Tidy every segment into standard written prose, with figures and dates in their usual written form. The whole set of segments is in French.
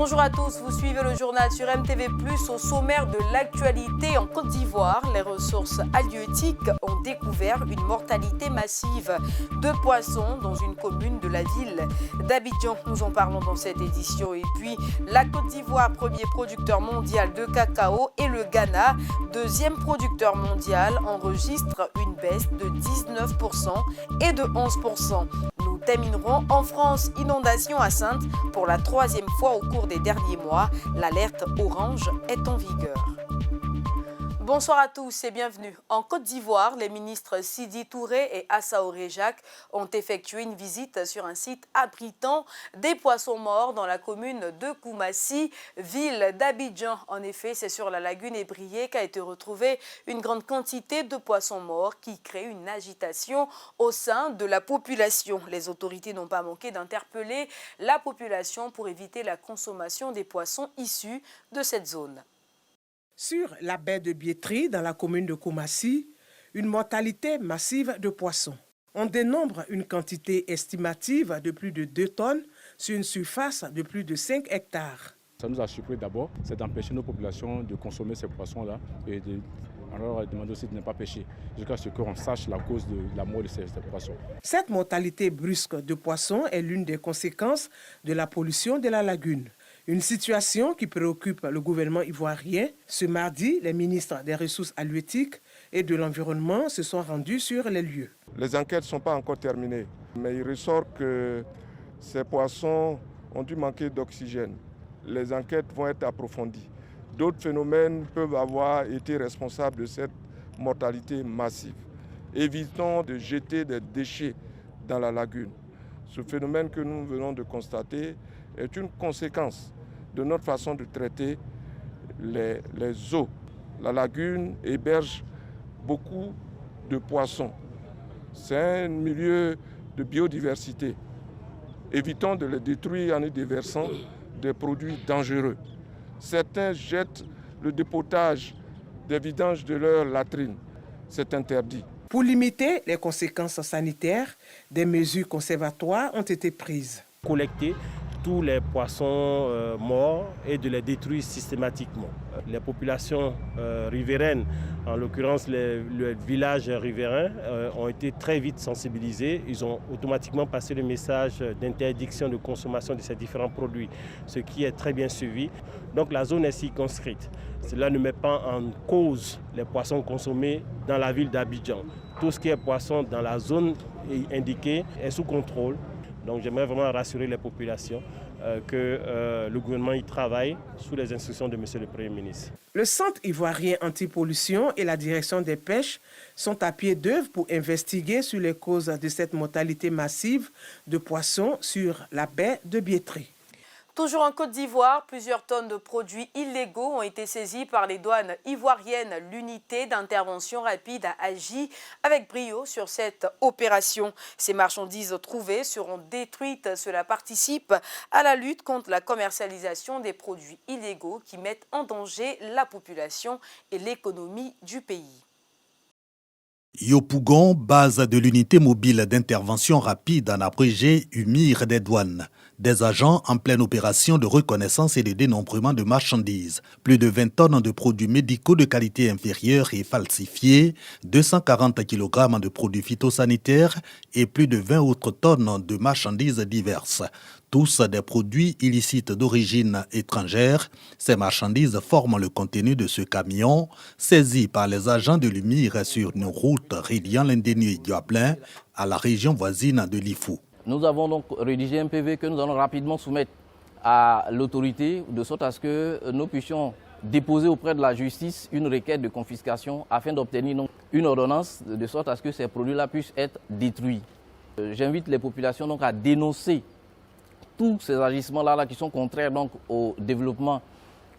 Bonjour à tous, vous suivez le journal sur MTV+. Au sommaire de l'actualité en Côte d'Ivoire, les ressources halieutiques ont découvert une mortalité massive de poissons dans une commune de la ville d'Abidjan. Nous en parlons dans cette édition. Et puis, la Côte d'Ivoire, premier producteur mondial de cacao, et le Ghana, deuxième producteur mondial, enregistre une baisse de 19% et de 11%. Nous terminerons en France, inondation à Saintes pour la troisième fois au cours des derniers mois. L'alerte orange est en vigueur. Bonsoir à tous et bienvenue. En Côte d'Ivoire, les ministres Sidi Touré et Assaoré Jacques ont effectué une visite sur un site abritant des poissons morts dans la commune de Koumassi, ville d'Abidjan. En effet, c'est sur la lagune ébriée qu'a été retrouvée une grande quantité de poissons morts qui crée une agitation au sein de la population. Les autorités n'ont pas manqué d'interpeller la population pour éviter la consommation des poissons issus de cette zone. Sur la baie de Biétry, dans la commune de Koumassi, une mortalité massive de poissons. On dénombre une quantité estimative de plus de 2 tonnes sur une surface de plus de 5 hectares. Ça nous a surpris d'abord, c'est d'empêcher nos populations de consommer ces poissons-là et de alors demander aussi de ne pas pêcher jusqu'à ce qu'on sache la cause de la mort de ces poissons. Cette mortalité brusque de poissons est l'une des conséquences de la pollution de la lagune. Une situation qui préoccupe le gouvernement ivoirien. Ce mardi, les ministres des Ressources halieutiques et de l'Environnement se sont rendus sur les lieux. Les enquêtes ne sont pas encore terminées, mais il ressort que ces poissons ont dû manquer d'oxygène. Les enquêtes vont être approfondies. D'autres phénomènes peuvent avoir été responsables de cette mortalité massive. Évitons de jeter des déchets dans la lagune. Ce phénomène que nous venons de constater est une conséquence de notre façon de traiter les eaux. La lagune héberge beaucoup de poissons. C'est un milieu de biodiversité. Évitons de les détruire en y déversant des produits dangereux. Certains jettent le dépotage des vidanges de leurs latrines. C'est interdit. Pour limiter les conséquences sanitaires, des mesures conservatoires ont été prises. Collecter tous les poissons morts et de les détruire systématiquement. Les populations riveraines, en l'occurrence le village riverain, ont été très vite sensibilisés. Ils ont automatiquement passé le message d'interdiction de consommation de ces différents produits, ce qui est très bien suivi. Donc la zone est circonscrite. Cela ne met pas en cause les poissons consommés dans la ville d'Abidjan. Tout ce qui est poisson dans la zone indiquée est sous contrôle. Donc j'aimerais vraiment rassurer les populations que le gouvernement y travaille sous les instructions de M. le Premier ministre. Le Centre ivoirien anti-pollution et la direction des pêches sont à pied d'œuvre pour investiguer sur les causes de cette mortalité massive de poissons sur la baie de Biétry. Toujours en Côte d'Ivoire, plusieurs tonnes de produits illégaux ont été saisis par les douanes ivoiriennes. L'unité d'intervention rapide a agi avec brio sur cette opération. Ces marchandises trouvées seront détruites. Cela participe à la lutte contre la commercialisation des produits illégaux qui mettent en danger la population et l'économie du pays. Yopougon, base de l'unité mobile d'intervention rapide en abrégé UMIR des douanes. Des agents en pleine opération de reconnaissance et de dénombrement de marchandises. Plus de 20 tonnes de produits médicaux de qualité inférieure et falsifiés, 240 kg de produits phytosanitaires et plus de 20 autres tonnes de marchandises diverses. Tous des produits illicites d'origine étrangère. Ces marchandises forment le contenu de ce camion saisi par les agents de l'UMIR sur une route reliant l'Indénu et Diablin à la région voisine de Lifou. Nous avons donc rédigé un PV que nous allons rapidement soumettre à l'autorité de sorte à ce que nous puissions déposer auprès de la justice une requête de confiscation afin d'obtenir une ordonnance de sorte à ce que ces produits-là puissent être détruits. J'invite les populations donc à dénoncer tous ces agissements-là qui sont contraires donc au développement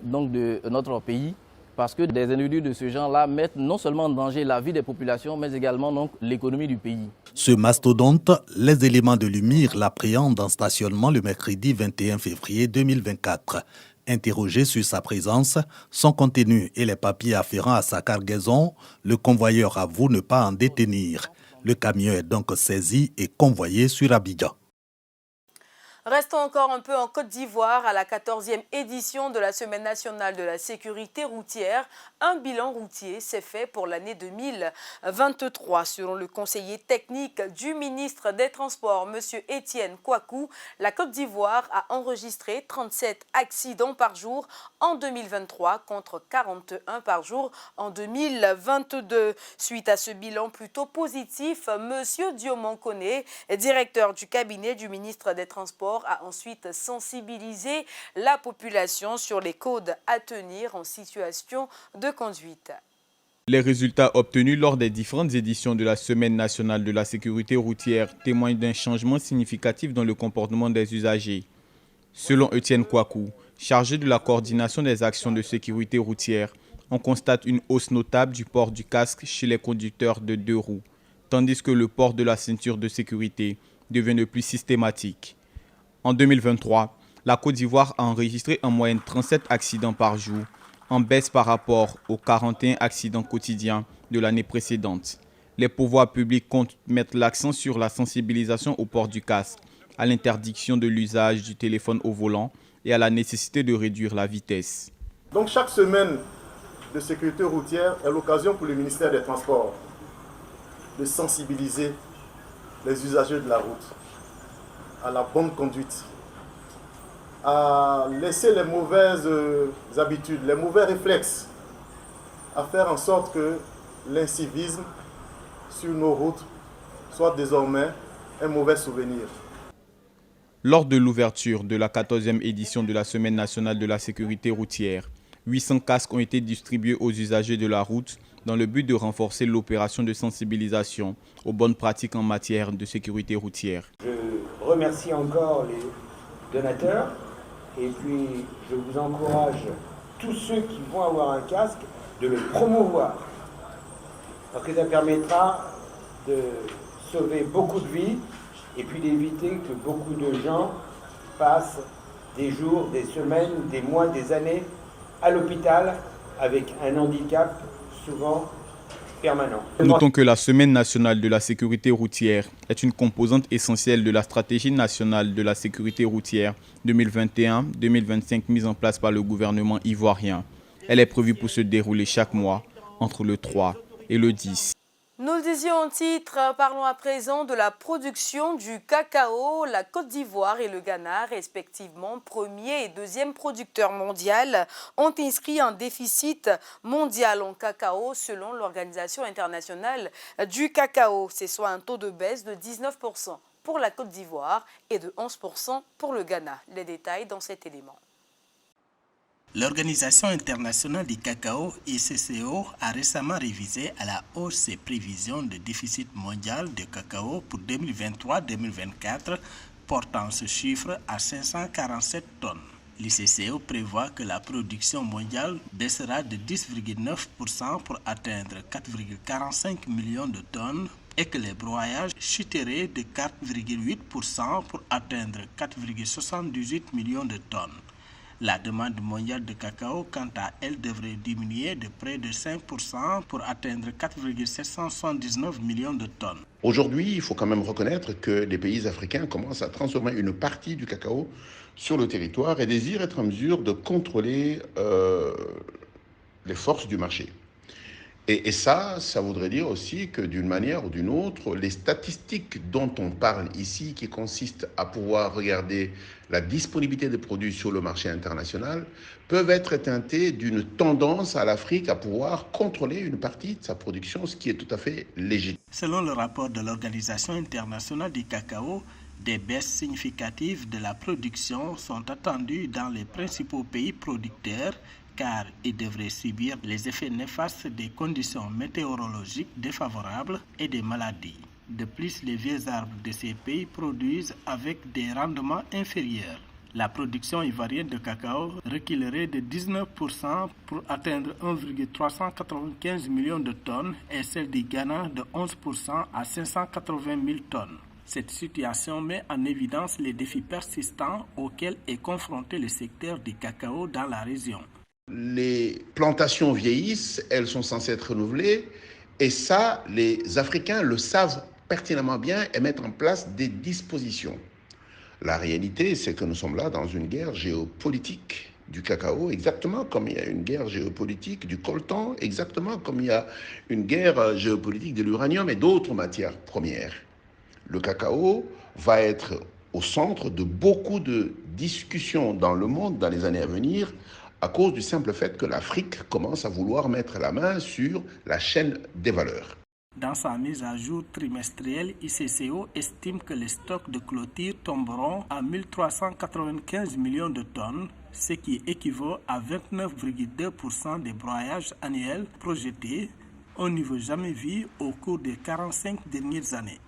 donc de notre pays, parce que des individus de ce genre-là mettent non seulement en danger la vie des populations, mais également donc l'économie du pays. Ce mastodonte, les éléments de l'UMIR l'appréhendent en stationnement le mercredi 21 février 2024. Interrogé sur sa présence, son contenu et les papiers afférents à sa cargaison, le convoyeur avoue ne pas en détenir. Le camion est donc saisi et convoyé sur Abidjan. Restons encore un peu en Côte d'Ivoire. À la 14e édition de la Semaine nationale de la sécurité routière, un bilan routier s'est fait pour l'année 2023. Selon le conseiller technique du ministre des Transports, M. Étienne Kouakou, la Côte d'Ivoire a enregistré 37 accidents par jour en 2023 contre 41 par jour en 2022. Suite à ce bilan plutôt positif, M. Diomon Koné, directeur du cabinet du ministre des Transports, a ensuite sensibilisé la population sur les codes à tenir en situation de conduite. Les résultats obtenus lors des différentes éditions de la Semaine nationale de la sécurité routière témoignent d'un changement significatif dans le comportement des usagers. Selon Étienne Kouakou, chargé de la coordination des actions de sécurité routière, on constate une hausse notable du port du casque chez les conducteurs de 2 roues, tandis que le port de la ceinture de sécurité devient de plus systématique. En 2023, la Côte d'Ivoire a enregistré en moyenne 37 accidents par jour, en baisse par rapport aux 41 accidents quotidiens de l'année précédente. Les pouvoirs publics comptent mettre l'accent sur la sensibilisation au port du casque, à l'interdiction de l'usage du téléphone au volant et à la nécessité de réduire la vitesse. Donc chaque semaine de sécurité routière est l'occasion pour le ministère des Transports de sensibiliser les usagers de la route à la bonne conduite, à laisser les mauvaises habitudes, les mauvais réflexes, à faire en sorte que l'incivisme sur nos routes soit désormais un mauvais souvenir. Lors de l'ouverture de la 14e édition de la Semaine nationale de la sécurité routière, 800 casques ont été distribués aux usagers de la route dans le but de renforcer l'opération de sensibilisation aux bonnes pratiques en matière de sécurité routière. Je remercie encore les donateurs et puis je vous encourage, tous ceux qui vont avoir un casque, de le promouvoir. Parce que ça permettra de sauver beaucoup de vies et puis d'éviter que beaucoup de gens passent des jours, des semaines, des mois, des années à l'hôpital avec un handicap souvent permanent. Notons que la Semaine nationale de la sécurité routière est une composante essentielle de la stratégie nationale de la sécurité routière 2021-2025 mise en place par le gouvernement ivoirien. Elle est prévue pour se dérouler chaque mois entre le 3 et le 10. Nous le disions en titre, parlons à présent de la production du cacao. La Côte d'Ivoire et le Ghana, respectivement premier et deuxième producteur mondial, ont inscrit un déficit mondial en cacao selon l'Organisation internationale du cacao. C'est soit un taux de baisse de 19% pour la Côte d'Ivoire et de 11% pour le Ghana. Les détails dans cet élément. L'Organisation internationale du cacao, ICCO, a récemment révisé à la hausse ses prévisions de déficit mondial de cacao pour 2023-2024, portant ce chiffre à 547 tonnes. L'ICCO prévoit que la production mondiale baissera de 10,9% pour atteindre 4,45 millions de tonnes et que les broyages chuteraient de 4,8% pour atteindre 4,78 millions de tonnes. La demande mondiale de cacao, quant à elle, devrait diminuer de près de 5% pour atteindre 4,779 millions de tonnes. Aujourd'hui, il faut quand même reconnaître que les pays africains commencent à transformer une partie du cacao sur le territoire et désirent être en mesure de contrôler les forces du marché. Et ça voudrait dire aussi que d'une manière ou d'une autre, les statistiques dont on parle ici, qui consistent à pouvoir regarder la disponibilité des produits sur le marché international, peuvent être teintées d'une tendance à l'Afrique à pouvoir contrôler une partie de sa production, ce qui est tout à fait légitime. Selon le rapport de l'Organisation internationale du cacao, des baisses significatives de la production sont attendues dans les principaux pays producteurs, car ils devraient subir les effets néfastes des conditions météorologiques défavorables et des maladies. De plus, les vieux arbres de ces pays produisent avec des rendements inférieurs. La production ivoirienne de cacao reculerait de 19% pour atteindre 1,395 millions de tonnes et celle du Ghana de 11% à 580 000 tonnes. Cette situation met en évidence les défis persistants auxquels est confronté le secteur du cacao dans la région. Les plantations vieillissent, elles sont censées être renouvelées, et ça, les Africains le savent pertinemment bien et mettent en place des dispositions. La réalité, c'est que nous sommes là dans une guerre géopolitique du cacao, exactement comme il y a une guerre géopolitique du coltan, exactement comme il y a une guerre géopolitique de l'uranium et d'autres matières premières. Le cacao va être au centre de beaucoup de discussions dans le monde dans les années à venir à cause du simple fait que l'Afrique commence à vouloir mettre la main sur la chaîne des valeurs. Dans sa mise à jour trimestrielle, ICCO estime que les stocks de clôture tomberont à 1395 millions de tonnes, ce qui équivaut à 29,2% des broyages annuels projetés, au niveau jamais vu au cours des 45 dernières années.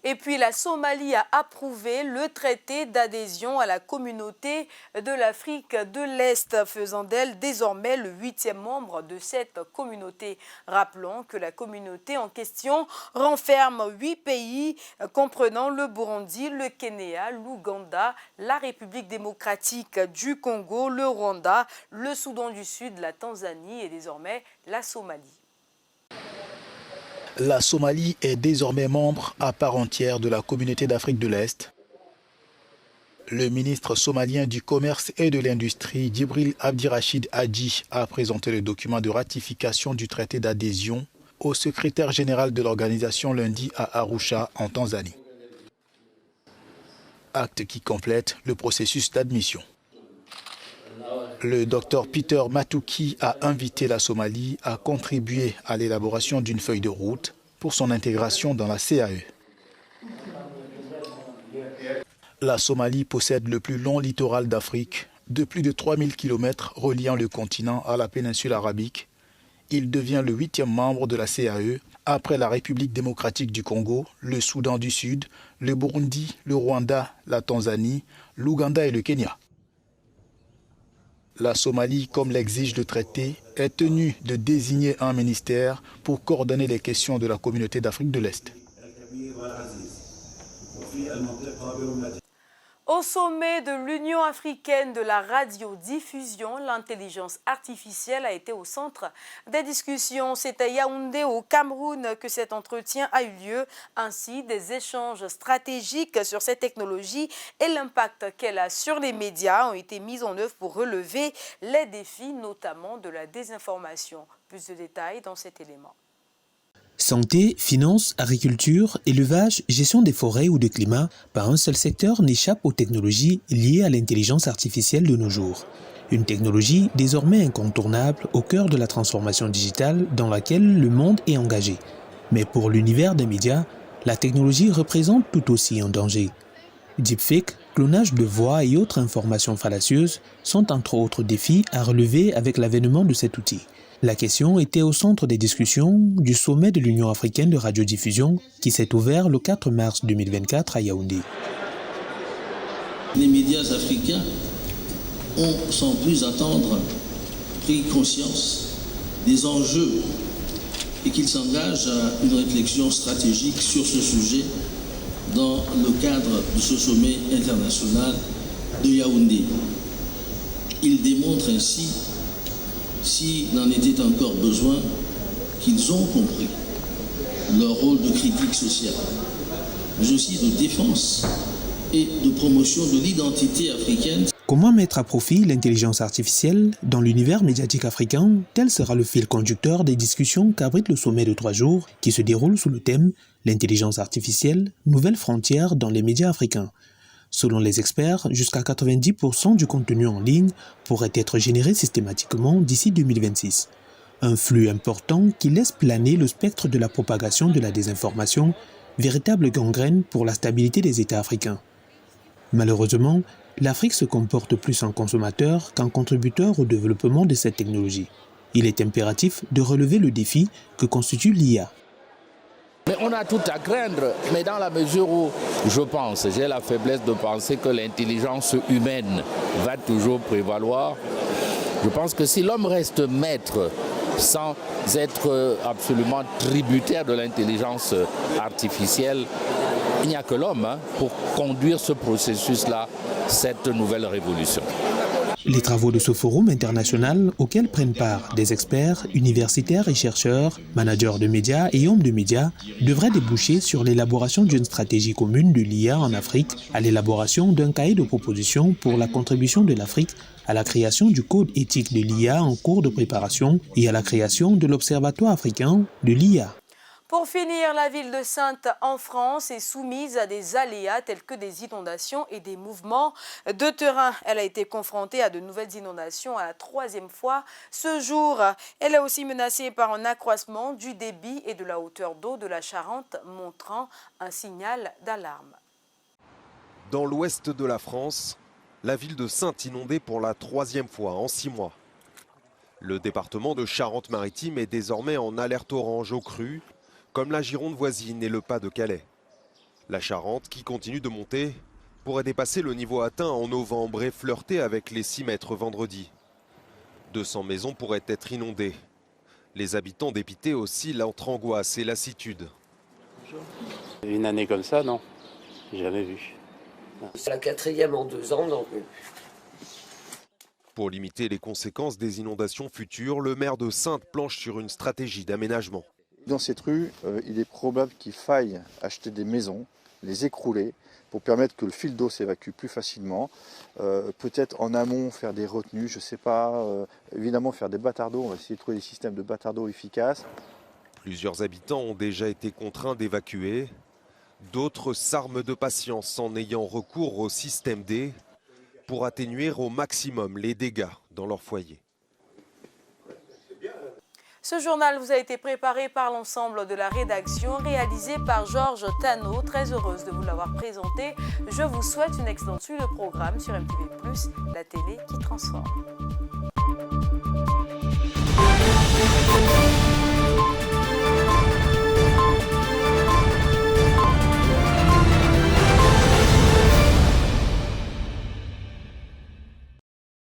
Et puis la Somalie a approuvé le traité d'adhésion à la communauté de l'Afrique de l'Est, faisant d'elle désormais le 8e membre de cette communauté. Rappelons que la communauté en question renferme 8 pays comprenant le Burundi, le Kenya, l'Ouganda, la République démocratique du Congo, le Rwanda, le Soudan du Sud, la Tanzanie et désormais la Somalie. La Somalie est désormais membre à part entière de la communauté d'Afrique de l'Est. Le ministre somalien du Commerce et de l'Industrie, Djibril Abdirachid Hadji, a présenté le document de ratification du traité d'adhésion au secrétaire général de l'organisation lundi à Arusha, en Tanzanie. Acte qui complète le processus d'admission. Le docteur Peter Matuki a invité la Somalie à contribuer à l'élaboration d'une feuille de route pour son intégration dans la CAE. La Somalie possède le plus long littoral d'Afrique, de plus de 3000 km reliant le continent à la péninsule arabique. Il devient le 8e membre de la CAE après la République démocratique du Congo, le Soudan du Sud, le Burundi, le Rwanda, la Tanzanie, l'Ouganda et le Kenya. La Somalie, comme l'exige le traité, est tenue de désigner un ministère pour coordonner les questions de la communauté d'Afrique de l'Est. Au sommet de l'Union africaine de la radiodiffusion, l'intelligence artificielle a été au centre des discussions. C'est à Yaoundé, au Cameroun, que cet entretien a eu lieu. Ainsi, des échanges stratégiques sur cette technologie et l'impact qu'elle a sur les médias ont été mis en œuvre pour relever les défis, notamment de la désinformation. Plus de détails dans cet élément. Santé, finances, agriculture, élevage, gestion des forêts ou du climat, pas un seul secteur n'échappe aux technologies liées à l'intelligence artificielle de nos jours. Une technologie désormais incontournable au cœur de la transformation digitale dans laquelle le monde est engagé. Mais pour l'univers des médias, la technologie représente tout aussi un danger. Deepfake, clonage de voix et autres informations fallacieuses sont entre autres défis à relever avec l'avènement de cet outil. La question était au centre des discussions du sommet de l'Union africaine de radiodiffusion qui s'est ouvert le 4 mars 2024 à Yaoundé. Les médias africains ont, sans plus attendre, pris conscience des enjeux et qu'ils s'engagent à une réflexion stratégique sur ce sujet dans le cadre de ce sommet international de Yaoundé. Ils démontrent ainsi, s'il en était encore besoin, qu'ils ont compris leur rôle de critique sociale, mais aussi de défense et de promotion de l'identité africaine. Comment mettre à profit l'intelligence artificielle dans l'univers médiatique africain? Tel sera le fil conducteur des discussions qu'abrite le sommet de 3 jours qui se déroule sous le thème « L'intelligence artificielle, nouvelles frontières dans les médias africains ». Selon les experts, jusqu'à 90% du contenu en ligne pourrait être généré systématiquement d'ici 2026. Un flux important qui laisse planer le spectre de la propagation de la désinformation, véritable gangrène pour la stabilité des États africains. Malheureusement, l'Afrique se comporte plus en consommateur qu'en contributeur au développement de cette technologie. Il est impératif de relever le défi que constitue l'IA. Mais on a tout à craindre, mais dans la mesure où j'ai la faiblesse de penser que l'intelligence humaine va toujours prévaloir. Je pense que si l'homme reste maître sans être absolument tributaire de l'intelligence artificielle, il n'y a que l'homme pour conduire ce processus-là, cette nouvelle révolution. Les travaux de ce forum international auquel prennent part des experts, universitaires et chercheurs, managers de médias et hommes de médias devraient déboucher sur l'élaboration d'une stratégie commune de l'IA en Afrique, à l'élaboration d'un cahier de propositions pour la contribution de l'Afrique à la création du code éthique de l'IA en cours de préparation et à la création de l'Observatoire africain de l'IA. Pour finir, la ville de Saintes en France est soumise à des aléas tels que des inondations et des mouvements de terrain. Elle a été confrontée à de nouvelles inondations à la 3e fois ce jour. Elle est aussi menacée par un accroissement du débit et de la hauteur d'eau de la Charente, montrant un signal d'alarme. Dans l'ouest de la France, la ville de Saintes inondée pour la 3e fois en 6 mois. Le département de Charente-Maritime est désormais en alerte orange aux crues, comme la Gironde voisine et le Pas-de-Calais. La Charente, qui continue de monter, pourrait dépasser le niveau atteint en novembre et flirter avec les 6 mètres vendredi. 200 maisons pourraient être inondées. Les habitants dépités oscillent entre angoisse et lassitude. Une année comme ça, non, j'ai jamais vu. C'est la 4e en 2 ans, donc... Pour limiter les conséquences des inondations futures, le maire de Saintes planche sur une stratégie d'aménagement. Dans cette rue, il est probable qu'il faille acheter des maisons, les écrouler, pour permettre que le fil d'eau s'évacue plus facilement. Peut-être en amont faire des retenues, je ne sais pas, évidemment faire des bâtards d'eau, on va essayer de trouver des systèmes de bâtards d'eau efficaces. Plusieurs habitants ont déjà été contraints d'évacuer. D'autres s'arment de patience en ayant recours au système D pour atténuer au maximum les dégâts dans leur foyer. Ce journal vous a été préparé par l'ensemble de la rédaction, réalisé par Georges Tano. Très heureuse de vous l'avoir présenté. Je vous souhaite une excellente suite de programme sur MTV+, la télé qui transforme.